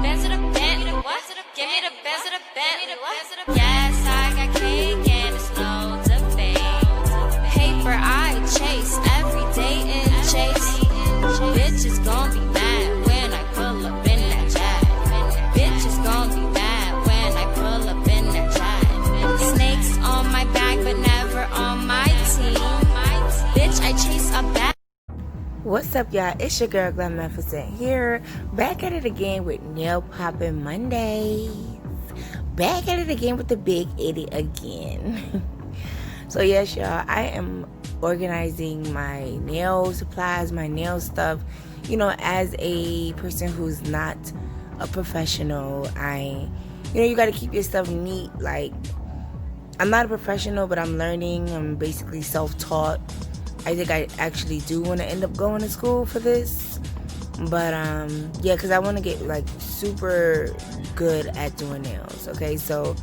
Benz to the Bentley, what? Give me the Benz to the Bentley, what? Yes, I got cake and it's no debate. Paper I chase every day in chase. Bitches gon' be mad when I pull up in that jag. Bitches gon' be mad when I pull up in that jag. Snakes on my back but never on my team. Bitch, I chase a bag. What's up, y'all? It's your girl GlamNefercent here, back at it again with Nail Poppin' Mondays. Back at it again with the big idiot again. So yes, y'all, I am organizing my nail supplies, my nail stuff. You know, as a person who's not a professional, you got to keep your stuff neat. Like, I'm not a professional, but I'm learning. I'm basically self-taught. I think I actually do want to end up going to school for this. But, yeah, because I want to get, like, super good at doing nails, okay? So,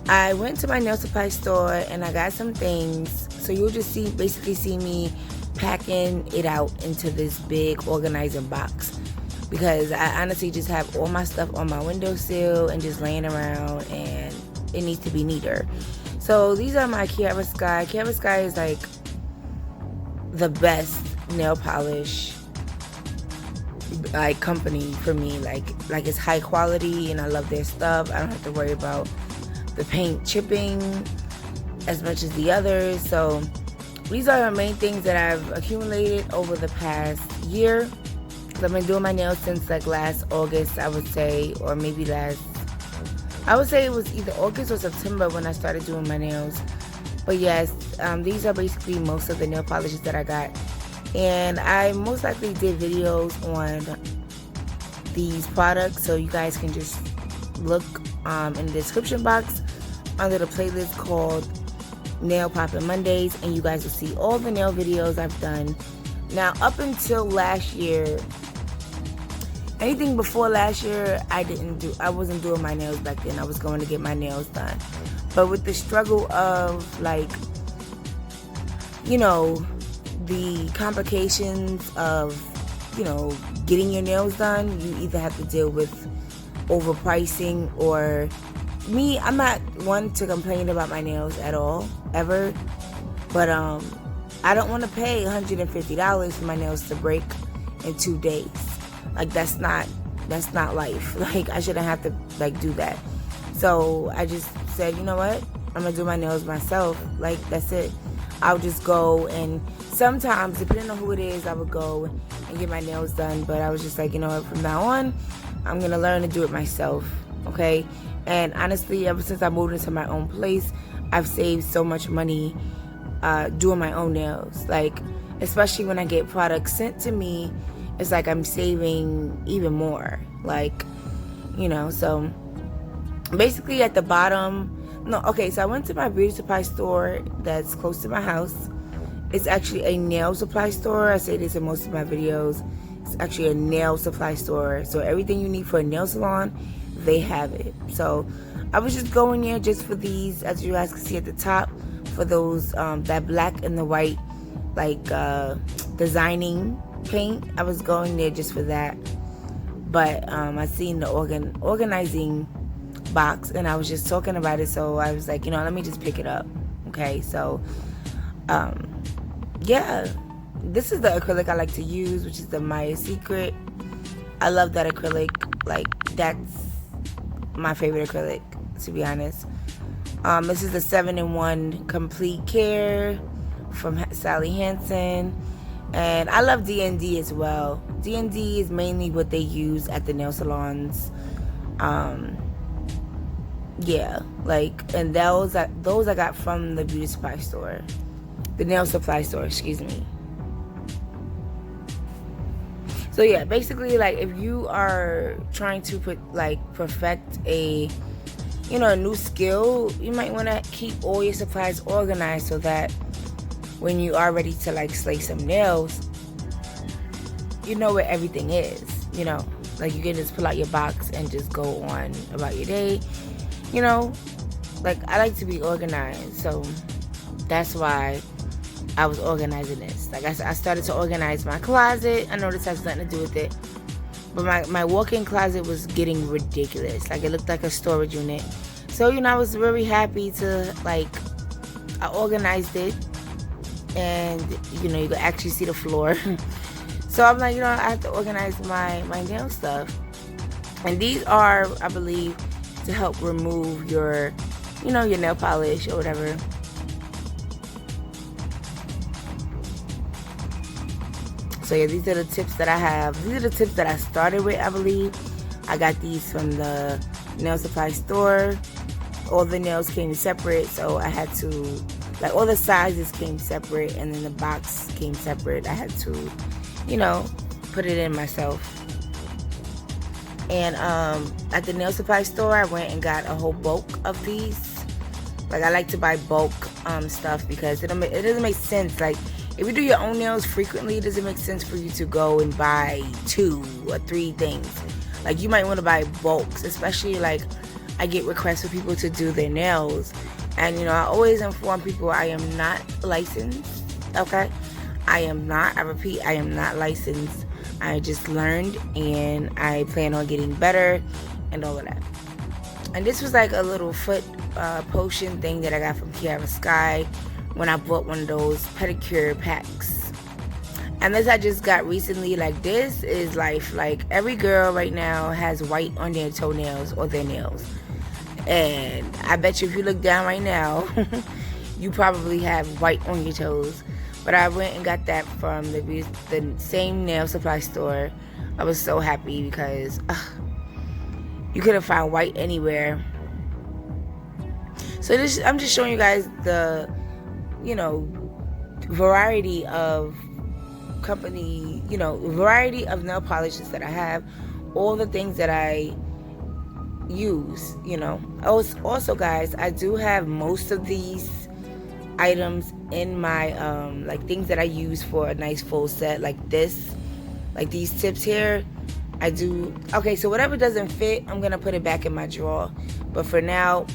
I went to my nail supply store, and I got some things. So, you'll just basically see me packing it out into this big organizing box. Because I honestly just have all my stuff on my windowsill and just laying around, and it needs to be neater. So, these are my Chiaroscuro. Chiaroscuro is, like, the best nail polish company for me. Like it's high quality and I love their stuff. I don't have to worry about the paint chipping as much as the others. So these are the main things that I've accumulated over the past year. I've been doing my nails since like last August, I would say, or maybe I would say it was either August or September when I started doing my nails. But yes, these are basically most of the nail polishes that I got. And I most likely did videos on these products, so you guys can just look in the description box under the playlist called Nail Poppin' Mondays, and you guys will see all the nail videos I've done. Now, up until last year, anything before last year, I wasn't doing my nails back then. I was going to get my nails done. But with the struggle of, like, you know, the complications of, you know, getting your nails done, you either have to deal with overpricing or me. I'm not one to complain about my nails at all, ever. But I don't want to pay $150 for my nails to break in 2 days. Like, that's not life. Like, I shouldn't have to, like, do that. So I just said, you know what? I'm going to do my nails myself. Like, that's it. I'll just go, and sometimes, depending on who it is, I would go and get my nails done. But I was just like, you know what? From now on, I'm going to learn to do it myself. Okay? And honestly, ever since I moved into my own place, I've saved so much money doing my own nails. Like, especially when I get products sent to me, it's like I'm saving even more. Like, you know, so basically at the bottom, so I went to my beauty supply store that's close to my house. It's actually a nail supply store. I say this in most of my videos. It's actually a nail supply store. So everything you need for a nail salon, they have it. So I was just going there just for these, as you guys can see at the top, for those, that black and the white, like, designing paint. I was going there just for that. But I seen the organizing box, and I was just talking about it, so I was like, you know, let me just pick it up. Okay, so yeah, this is the acrylic I like to use, which is the Maya Secret. I love that acrylic. Like, that's my favorite acrylic, to be honest. This is the 7-in-1 Complete Care from Sally Hansen, and I love D&D as well. D&D is mainly what they use at the nail salons. Yeah, like, and those I got from the beauty supply store, the nail supply store, excuse me. So yeah, basically, like, if you are trying to perfect a, you know, a new skill, you might want to keep all your supplies organized so that when you are ready to, like, slay some nails, you know where everything is, you know. Like, you can just pull out your box and just go on about your day. You know, like, I like to be organized, so that's why I was organizing this. Like, I started to organize my closet. I know this has nothing to do with it, But my walk-in closet was getting ridiculous. Like, it looked like a storage unit. So, you know, I was very happy to, like, I organized it. And, you know, you can actually see the floor. So I'm like, you know, I have to organize my nail stuff. And these are, I believe, to help remove your, you know, your nail polish or whatever. So yeah, these are the tips that I have. These are the tips that I started with, I believe. I got these from the nail supply store. All the nails came separate, so I had to, like, all the sizes came separate, and then the box came separate. I had to, you know, put it in myself. And at the nail supply store, I went and got a whole bulk of these. Like, I like to buy bulk stuff because it doesn't make sense. Like, if you do your own nails frequently, it doesn't make sense for you to go and buy 2 or 3 things. Like, you might want to buy bulks, especially, like, I get requests for people to do their nails. And, you know, I always inform people I am not licensed, okay? I am not, I repeat, I am not licensed. I just learned, and I plan on getting better and all of that. And this was like a little foot potion thing that I got from Kiara Sky when I bought one of those pedicure packs. And this I just got recently. Like, this is life. Like, every girl right now has white on their toenails or their nails. And I bet you if you look down right now, you probably have white on your toes. But I went and got that from the same nail supply store. I was so happy because you couldn't find white anywhere. So I'm just showing you guys the, you know, variety of company, you know, variety of nail polishes that I have. All the things that I use, you know. Also, guys, I do have most of these items in my like things that I use for a nice full set, like this, like these tips here. I do. Okay, so whatever doesn't fit, I'm gonna put it back in my drawer. But for now,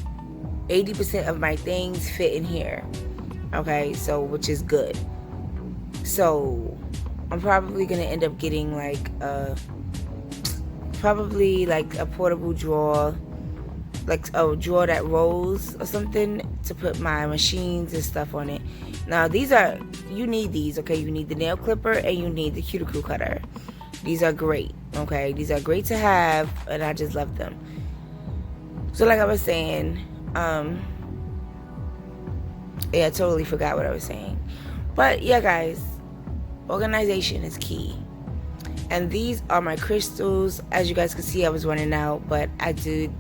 80% of my things fit in here. Okay, so which is good. So I'm probably gonna end up getting like probably like a portable drawer, like a drawer that rolls or something, to put my machines and stuff on it. Now these are, you need these, okay? You need the nail clipper and you need the cuticle cutter. These are great, okay? These are great to have, and I just love them. So like I was saying, yeah, I totally forgot what I was saying. But yeah, guys, organization is key. And these are my crystals. As you guys can see, I was running out, but I did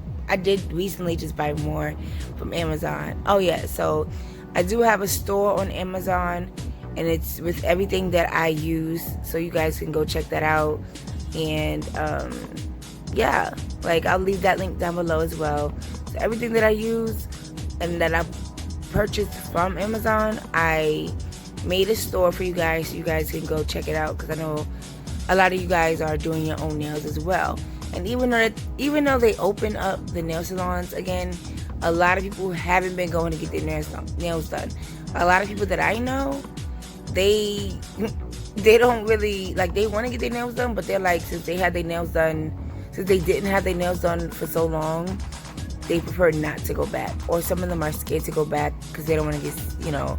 recently just buy more from Amazon. Oh yeah, so I do have a store on Amazon, and it's with everything that I use, so you guys can go check that out. And yeah, like I'll leave that link down below as well. So everything that I use and that I purchased from Amazon, I made a store for you guys, so you guys can go check it out, because I know a lot of you guys are doing your own nails as well. And even though they open up the nail salons again, a lot of people haven't been going to get their nails done. A lot of people that I know, they don't really, like, they want to get their nails done, but they're like, since they didn't have their nails done for so long, they prefer not to go back. Or some of them are scared to go back because they don't want to get, you know,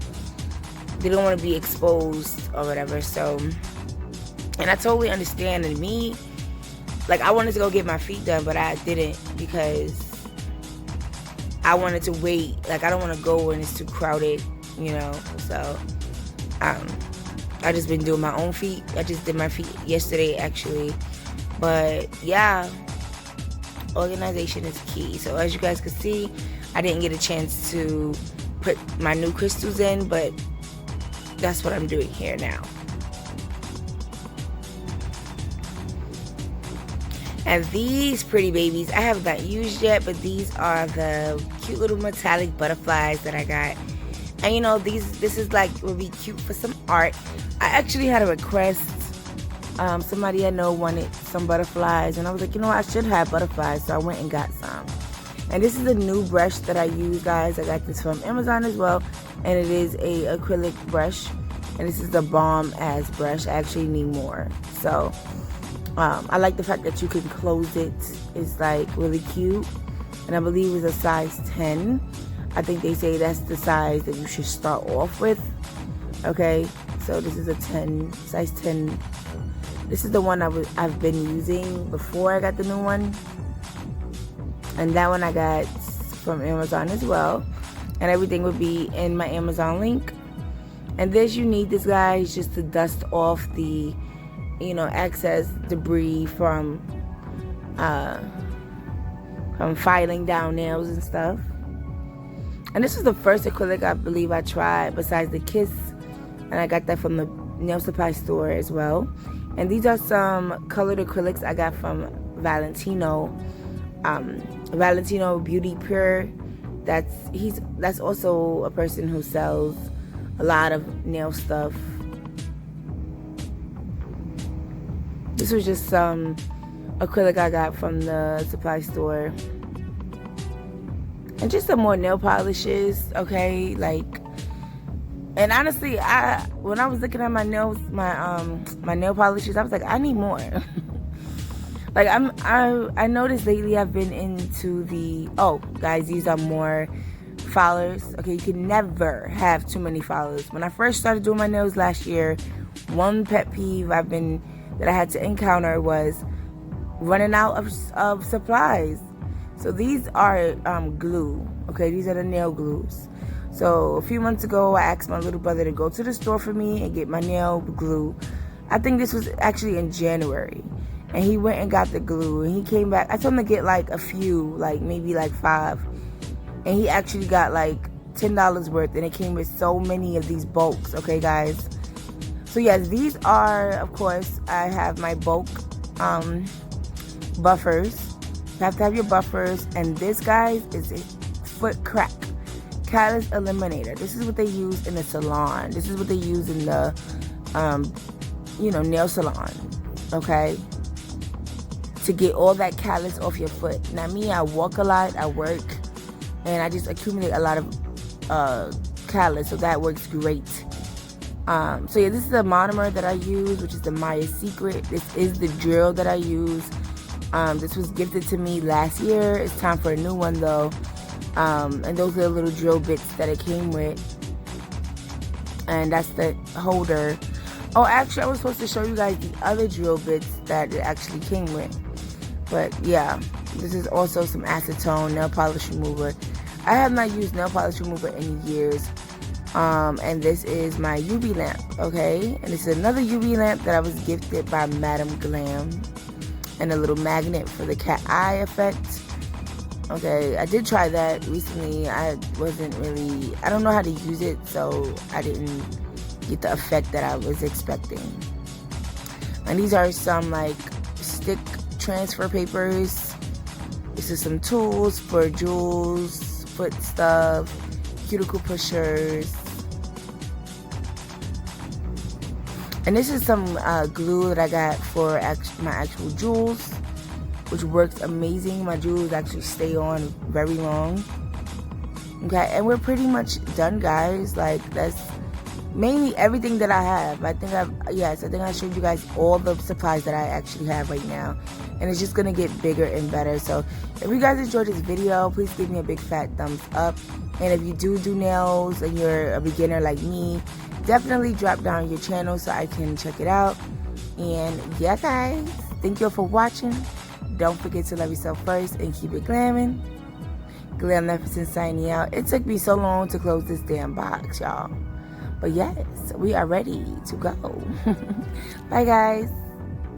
they don't want to be exposed or whatever. So, and I totally understand. And me, like, I wanted to go get my feet done, but I didn't, because I wanted to wait. Like, I don't want to go when it's too crowded, you know. So I just been doing my own feet. I just did my feet yesterday, actually. But yeah, organization is key. So as you guys can see, I didn't get a chance to put my new crystals in, but that's what I'm doing here now. And these pretty babies, I have not used yet, but these are the cute little metallic butterflies that I got. And you know, this is like, would be cute for some art. I actually had a request. Somebody I know wanted some butterflies, and I was like, you know what, I should have butterflies, so I went and got some. And this is a new brush that I use, guys. I got this from Amazon as well, and it is a acrylic brush, and this is the bomb ass brush. I actually need more. So I like the fact that you can close it. It's like really cute. And I believe it's a size 10. I think they say that's the size that you should start off with. Okay, so this is a 10, size 10. This is the one I've been using before I got the new one. And that one I got from Amazon as well. And everything would be in my Amazon link. And this, you need this, guys, just to dust off the, you know, excess debris from filing down nails and stuff. And this is the first acrylic I believe I tried besides the Kiss, and I got that from the nail supply store as well. And these are some colored acrylics I got from Valentino Beauty Pure. That's also a person who sells a lot of nail stuff. This was just some acrylic I got from the supply store. And just some more nail polishes, okay? Like, and honestly, when I was looking at my nails, my nail polishes, I was like, I need more. Like, I noticed lately I've been into the, oh, guys, these are more filers. Okay, you can never have too many filers. When I first started doing my nails last year, one pet peeve that I had to encounter was running out of supplies. So these are glue. Okay, these are the nail glues. So a few months ago, I asked my little brother to go to the store for me and get my nail glue. I think this was actually in January. And he went and got the glue, and he came back. I told him to get like a few, like maybe like 5. And he actually got like $10 worth, and it came with so many of these bulks, okay, guys? So yes, these are, of course, I have my bulk buffers. You have to have your buffers. And this, guys, is a foot crack callus eliminator. This is what they use in the salon. This is what they use in the, nail salon, okay? To get all that callus off your foot. Now, me, I walk a lot, I work, and I just accumulate a lot of callus, so that works great. So yeah, this is the monomer that I use, which is the Maya Secret. This is the drill that I use. This was gifted to me last year. It's time for a new one though. And those are the little drill bits that it came with. And that's the holder. Oh, actually, I was supposed to show you guys the other drill bits that it actually came with. But yeah, this is also some acetone nail polish remover. I have not used nail polish remover in years. And this is my UV lamp, okay? And this is another UV lamp that I was gifted by Madam Glam. And a little magnet for the cat eye effect. Okay, I did try that recently. I don't know how to use it, so I didn't get the effect that I was expecting. And these are some like stick transfer papers. This is some tools for jewels, foot stuff, cuticle pushers. And this is some glue that I got for my actual jewels, which works amazing. My jewels actually stay on very long. Okay, and we're pretty much done, guys. Like, that's mainly everything that I have. I think I showed you guys all the supplies that I actually have right now. And it's just gonna get bigger and better. So if you guys enjoyed this video, please give me a big fat thumbs up. And if you do nails and you're a beginner like me, definitely drop down your channel so I can check it out. And yeah, guys, thank you for watching. Don't forget to love yourself first and keep it glamming. Glam.Nefercent signing out. It took me so long to close this damn box, y'all. But yes, we are ready to go. Bye, guys.